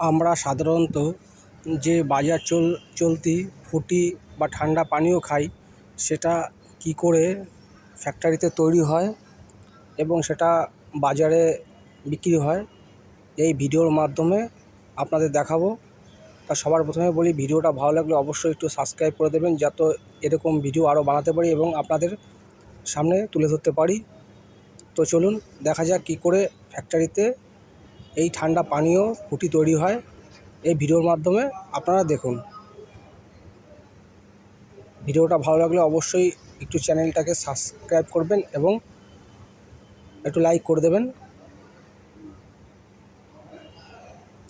আমরা সাধারণত যে বাজার চলতি ফ্রুটি বা ঠান্ডা পানীয় খাই, সেটা কী করে ফ্যাক্টরিতে তৈরি হয় এবং সেটা বাজারে বিক্রি হয়, এই ভিডিওর মাধ্যমে আপনাদের দেখাবো। তা সবার প্রথমে বলি, ভিডিওটা ভালো লাগলে অবশ্যই একটু সাবস্ক্রাইব করে দেবেন, যাতে এরকম ভিডিও আরও বানাতে পারি এবং আপনাদের সামনে তুলে ধরতে পারি। তো চলুন দেখা যাক কী করে ফ্যাক্টরিতে এই ঠান্ডা পানীয় ফ্রুটি তৈরি হয়। এই ভিডিওর মাধ্যমে আপনারা দেখুন। ভিডিওটা ভালো লাগলে অবশ্যই একটু চ্যানেলটাকে সাবস্ক্রাইব করবেন এবং একটু লাইক করে দেবেন।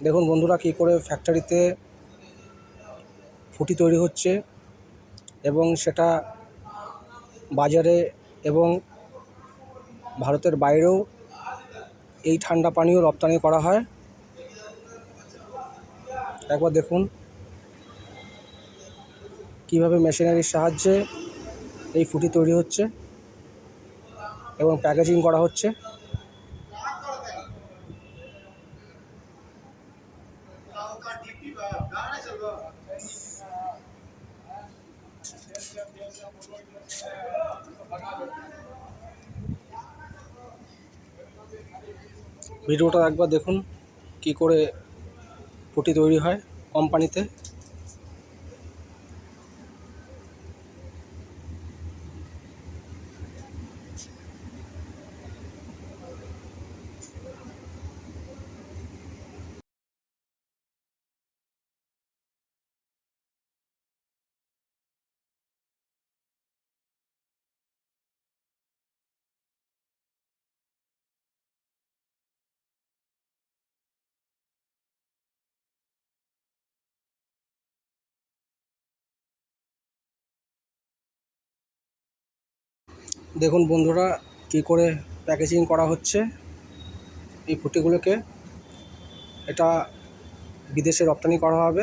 দেখুন বন্ধুরা, কী করে ফ্যাক্টরিতে ফ্রুটি তৈরি হচ্ছে এবং সেটা বাজারে এবং ভারতের বাইরেও এই ঠান্ডা পানীয় রপ্তানি করা হয়। একবার দেখুন কীভাবে মেশিনারির সাহায্যে এই ফ্রুটি তৈরি হচ্ছে এবং প্যাকেজিং করা হচ্ছে। ভিডিওটা একবার দেখুন কী করে ফ্রুটি তৈরি হয় কোম্পানিতে। দেখুন বন্ধুরা, কী করে প্যাকেজিং করা হচ্ছে এই ফ্রুটিগুলোকে। এটা বিদেশে রপ্তানি করা হবে।